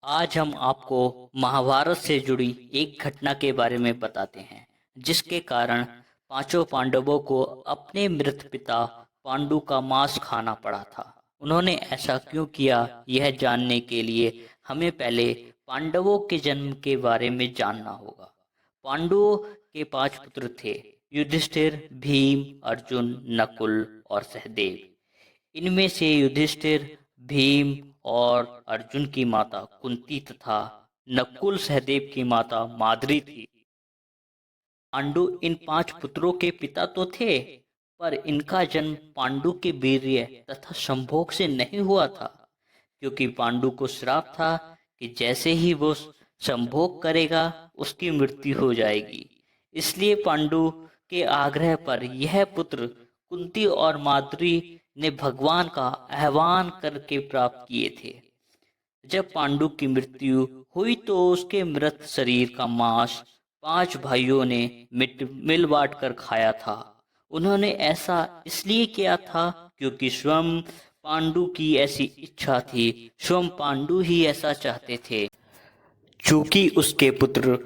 आज हम आपको महाभारत से जुड़ी एक घटना के बारे में बताते हैं, जिसके कारण पांचों पांडवों को अपने मृत पिता पांडु का मांस खाना पड़ा था। उन्होंने ऐसा क्यों किया, यह जानने के लिए हमें पहले पांडवों के जन्म के बारे में जानना होगा। पांडवों के 5 पुत्र थे: युधिष्ठिर, भीम, अर्जुन, नकुल और सहदेव। इनमें से युधिष्ठिर, भीम और अर्जुन की माता कुंती तथा नकुल सहदेव की माता माद्री थी। पांडु इन 5 पुत्रों के पिता तो थे, पर इनका जन्म पांडु के वीर्य तथा संभोग से नहीं हुआ था, क्योंकि पांडु को श्राप था कि जैसे ही वो संभोग करेगा उसकी मृत्यु हो जाएगी। इसलिए पांडु के आग्रह पर यह पुत्र कुंती और माद्री ने भगवान का आह्वान करके प्राप्त किए थे। जब पांडु की मृत्यु हुई तो उसके मृत शरीर का मांस 5 भाइयों ने मिल बांट कर खाया था। उन्होंने ऐसा इसलिए किया था क्योंकि स्वयं पांडु की ऐसी इच्छा थी, स्वयं पांडु ही ऐसा चाहते थे। चूंकि उसके पुत्र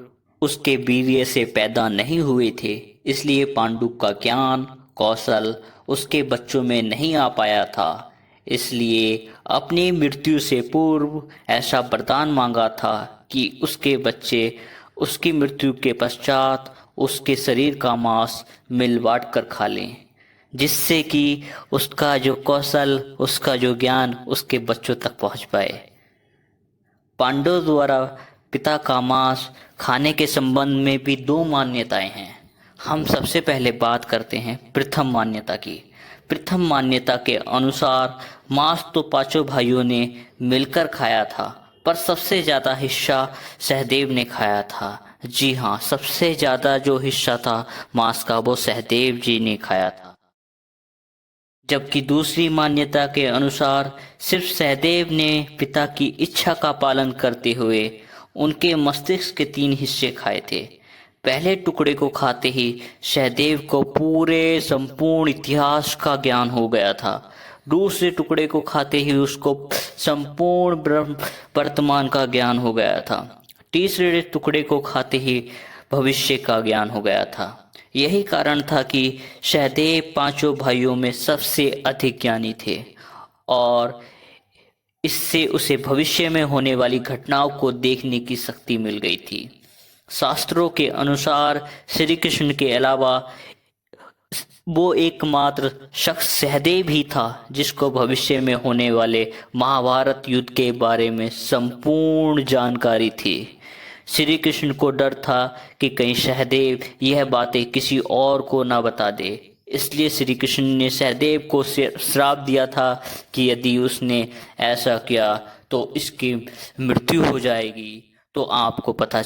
उसके वीर्य से पैदा नहीं हुए थे, इसलिए पांडु का ज्ञान कौशल उसके बच्चों में नहीं आ पाया था। इसलिए अपनी मृत्यु से पूर्व ऐसा वरदान मांगा था कि उसके बच्चे उसकी मृत्यु के पश्चात उसके शरीर का मांस मिल बांट कर खा लें, जिससे कि उसका जो कौशल, उसका जो ज्ञान उसके बच्चों तक पहुंच पाए। पांडवों द्वारा पिता का मांस खाने के संबंध में भी 2 मान्यताएं हैं। हम सबसे पहले बात करते हैं प्रथम मान्यता की। प्रथम मान्यता के अनुसार मांस तो 5 भाइयों ने मिलकर खाया था, पर सबसे ज्यादा हिस्सा सहदेव ने खाया था। जी हाँ, सबसे ज्यादा जो हिस्सा था मांस का वो सहदेव जी ने खाया था। जबकि दूसरी मान्यता के अनुसार सिर्फ सहदेव ने पिता की इच्छा का पालन करते हुए उनके मस्तिष्क के 3 हिस्से खाए थे। पहले टुकड़े को खाते ही सहदेव को पूरे संपूर्ण इतिहास का ज्ञान हो गया था। दूसरे टुकड़े को खाते ही उसको संपूर्ण ब्रह्म वर्तमान का ज्ञान हो गया था। तीसरे टुकड़े को खाते ही भविष्य का ज्ञान हो गया था। यही कारण था कि सहदेव 5 भाइयों में सबसे अधिक ज्ञानी थे और इससे उसे भविष्य में होने वाली घटनाओं को देखने की शक्ति मिल गई थी। शास्त्रों के अनुसार श्री कृष्ण के अलावा वो एकमात्र शख्स सहदेव ही था जिसको भविष्य में होने वाले महाभारत युद्ध के बारे में संपूर्ण जानकारी थी। श्री कृष्ण को डर था कि कहीं सहदेव यह बातें किसी और को ना बता दे, इसलिए श्री कृष्ण ने सहदेव को श्राप दिया था कि यदि उसने ऐसा किया तो इसकी मृत्यु हो जाएगी। तो आपको पता